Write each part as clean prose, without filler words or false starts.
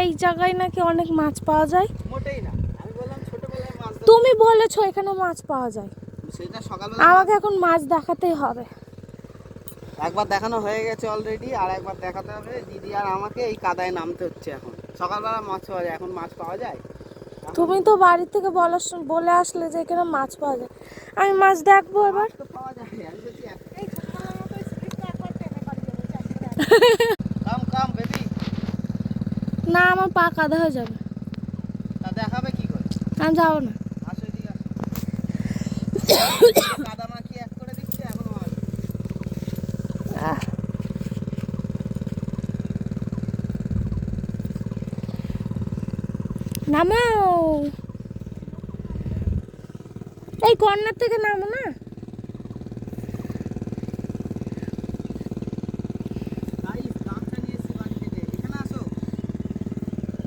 এই জায়গায় নাকি অনেক মাছ পাওয়া যায়। মোটেই না, আমি বললাম ছোটবেলায় মাছ। তুমি বলেছো এখানে মাছ পাওয়া যায়, সেটা সকালবেলা আমাকে এখন মাছ দেখাতেই হবে। একবার দেখানো হয়ে গেছে অলরেডি, আর একবার দেখাতে হবে। দিদি আর আমাকে এই কাদায় নামতে হচ্ছে এখন। সকালবেলা মাছ পাওয়া যায়, এখন মাছ পাওয়া যায়? তুমি তো বাড়ি থেকে বলে আসলে যে এখানে মাছ পাওয়া যায়, আমি মাছ দেখবো এবার। তো পাওয়া যায়, আমি বলছি কাম কাম বেবি। না, আমার পা কাদা হয়ে যাবে, তা দেখাবে কি করে? আমি যাবো না। আসো এদিকে আসো। কাদা মাখিয়ে এক করে দিচ্ছে এখন মাছ। নামো, এই কর্নার থেকে নামো না।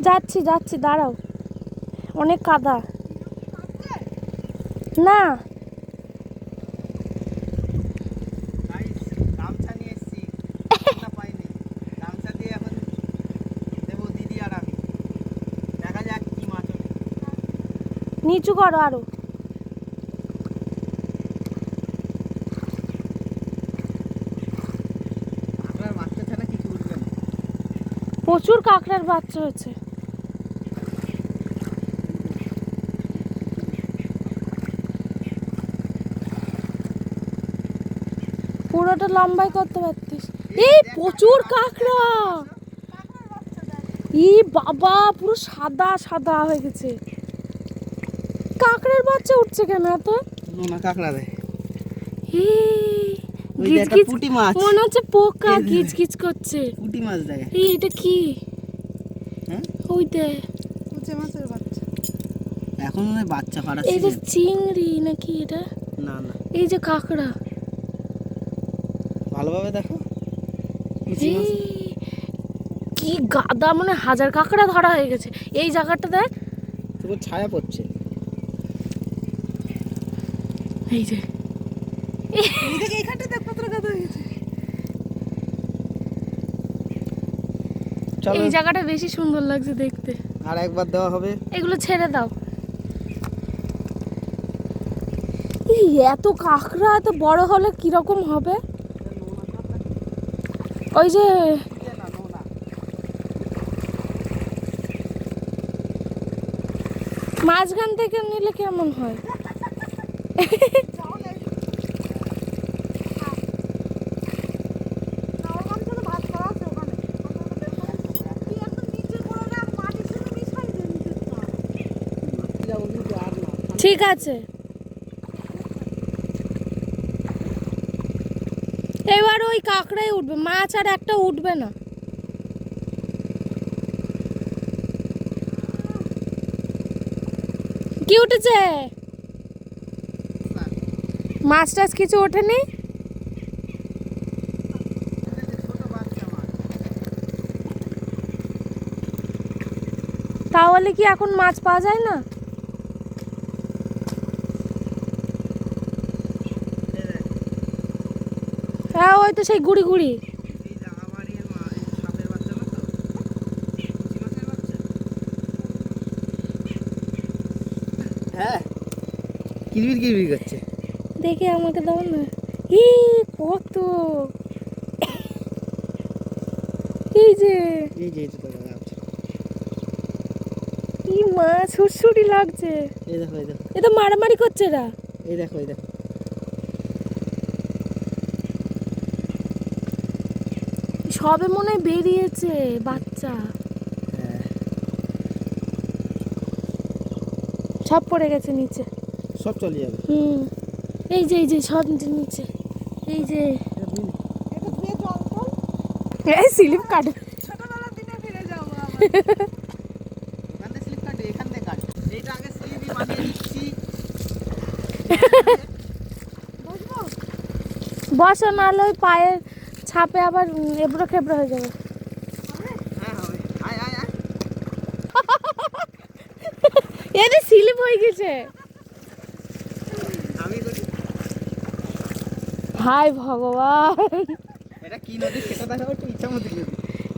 যাচ্ছি যাচ্ছি, দাঁড়াও, অনেক কাদা। না গামছা নিয়ে এসেছি, পাইনি। গামছা দিয়ে এখন দেবো দিদি আর আমি। দেখা যাক কি মাছ হবে। নিচু করো আরো। আপনার বাচ্চা ছাড়া কিছু উঠবে না। প্রচুর কাঁকড়ার বাচ্চা হয়েছে। পুরোটা লম্বাই করতে পারতিস। এই প্রচুর কাঁকড়া, ই বাবা, পুরো সাদা সাদা হয়ে গেছে। কাঁকড়ার বাচ্চা উঠছে কেন এত? নোনা কাঁকড়া রে। ওই গিজ একটা গিজ, পুঁটি মাছ। মনে হচ্ছে পোকা গিজ গিজ করছে। পুঁটি মাছ দেয়। এই এটা কি? হ্যাঁ, ওই দে, কুচে মাছের বাচ্চা। এখন মনে হয় বাচ্চা ফাড়াচ্ছে। এটা চিংড়ি নাকি এটা? না না, এই যে কাঁকড়া, ভালোভাবে দেখো। কুচি মাছ। কি গাদা, মানে হাজার কাঁকড়া ধরা হয়ে গেছে এই জায়গাটা দেখ। তবু ছায়া পড়ছে। এই যে এইখানটাতে কত গাদা হয়ে গেছে। এই জায়গাটা বেশি সুন্দর লাগছে দেখতে। আর একবার দেওয়া হবে। এগুলো ছেড়ে দাও। এই এত কাঁকড়া এত বড় হলে কিরকম হবে? ওই যে মাঝখান থেকে নিলে কেমন হয়? ঠিক আছে, এবার ওই কাঁকড়াই উঠবে, মাছ আর একটা উঠবে না। কি উঠেছে? মাছ টাছ কিছু ওঠেনি? তাহলে কি এখন মাছ পাওয়া যায় না? হ্যাঁ, ওই তো সেই গুড়ি গুড়ি। হ্যাঁ, কিরবির কিরবির করছে। দেখে আমাকে দাও না। ই কত, এই যে এই যে এটা দেখা যাচ্ছে। কি মাছ, সুরসুরি লাগছে। এই দেখো, এই দেখো, এ তো মারামারি করছে এরা। এই দেখো, এই দেখো। সবে মনে হয় বেরিয়েছে বাচ্চা। হ্যাঁ, সব পড়ে গেছে নিচে। সব চলে যাবে। এই যে সব নিচে, এই যে স্লিপ কাটে। ছোটবেলার দিনে ফিরে যাবো আবার। এখান থেকে স্লিপ কাটে, এখান থেকে কাটে। এইটা আগে স্লিপই বানিয়ে দিচ্ছি। বসো, নাহলে ওই পায়ের ছাপে আবার এবড়ো খেবড়ো হয়ে যাবে। হ্যাঁ হবে। আয় আয় আয়। এদের স্লিপ হয়ে গেছে। আমি করি। হায় ভগবান, এটা কি নদী সেটা দেখাবো একটু ইচ্ছা মতো।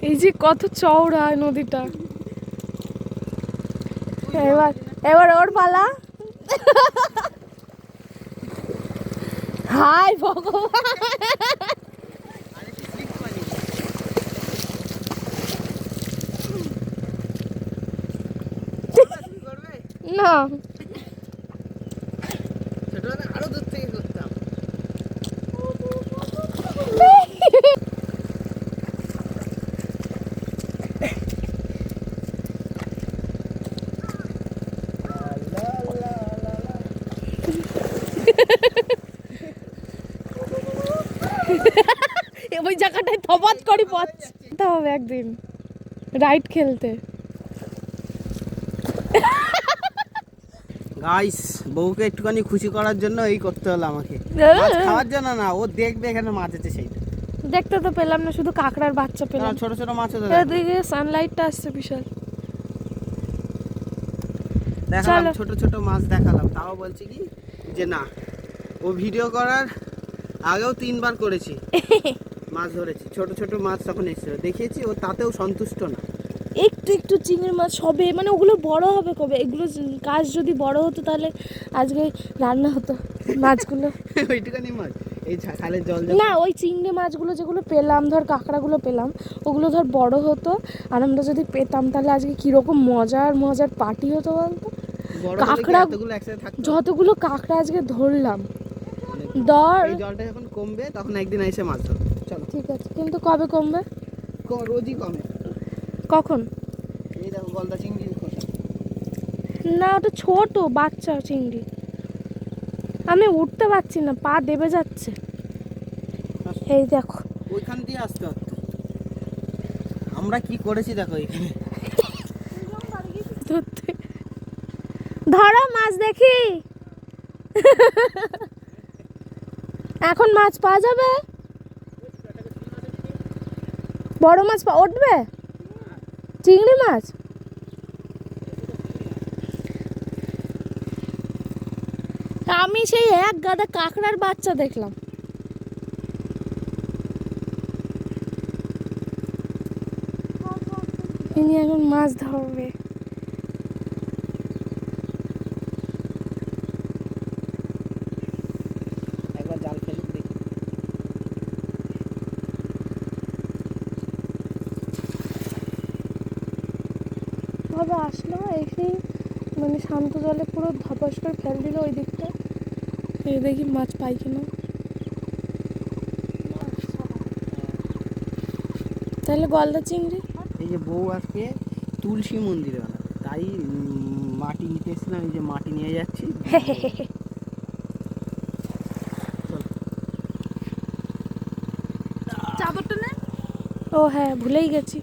এই যে কত চওড়া নদীটা। এবার এবার ওর পালা। হাই ভগবান, আরেকটু slip করি। তুমি করবে? না ছোটবেলায় আরো দূর থেকে করতাম। ওই জায়গাটায় থবাত করি পড়তে হবে একদিন রাইড খেলতে। গাইস, বউকে একটুখানি খুশি করার জন্য এই করতে হলো আমাকে। মাছ খাওয়ার জন্য না, ও দেখবে এখানে মাছ আছে সেইটা। দেখতে তো পেলাম না, শুধু কাঁকড়ার বাচ্চা পেলাম। ছোট ছোট মাছ আছে। এদিকে সানলাইটটা আসছে বিশাল। দেখালাম চলো। ছোট ছোট মাছ দেখালাম, তাও বলছি কি যে না, ও ভিডিও করার আগেও 3 বার করেছি, মাছ ধরেছি, ছোট ছোট মাছ তখন এসেছিল দেখিয়েছি, ও তাতেও সন্তুষ্ট না। একটু একটু চিংড়ি মাছ হবে, মানে ওগুলো বড় হবে কবে? এগুলো গাছ যদি বড় হতো তাহলে আজকে রান্না হতো মাছগুলো। ওইটুখানি মাছ এই খালের জল না, ওই চিংড়ি মাছগুলো যেগুলো পেলাম, ধর কাঁকড়াগুলো পেলাম, ওগুলো ধর বড় হতো, আর আমরা যদি পেতাম তাহলে আজকে কিরকম মজার মজার পার্টি হতো বলতো। কাঁকড়া যতগুলো কাঁকড়া আজকে ধরলাম, এই জলটা যখন কমবে তখন একদিন এসে মাছ ধরো। চলো ঠিক আছে, কিন্তু কবে কমবে? রোজই কমে। কখন? এই দেখো গলদা চিংড়ির খোসা। না, ওটা ছোট বাচ্চা চিংড়ি, আমি উঠতে পারছি না, পা দেবে যাচ্ছে। এই দেখো, ওইখান দিয়ে আসতে হতো। আমরা কি করেছি দেখো এখানে। ধরো মাছ দেখি। এখন মাছ পাওয়া যাবে? বড় মাছ উঠবে? চিংড়ি মাছ? আমি সেই এক গাদা কাঁকড়ার বাচ্চা দেখলাম। ইনি এখন মাছ ধরবে। একবার জাল ফেলে দেখি। ভাবে আসলো, এসেই মানে শান্ত জলে পুরো ধপাস করে ফেল দিল ওই দিকটা। এই দেখি মাছ পাই কিনা। তাহলে গলদা চিংড়ি। এই যে বউ আজকে তুলসী মন্দিরে গেল, তাই মাটি নিতে এসেছিলাম, এই যে মাটি নিয়ে যাচ্ছি। চাদরটা নে। ও হ্যাঁ, ভুলেই গেছি।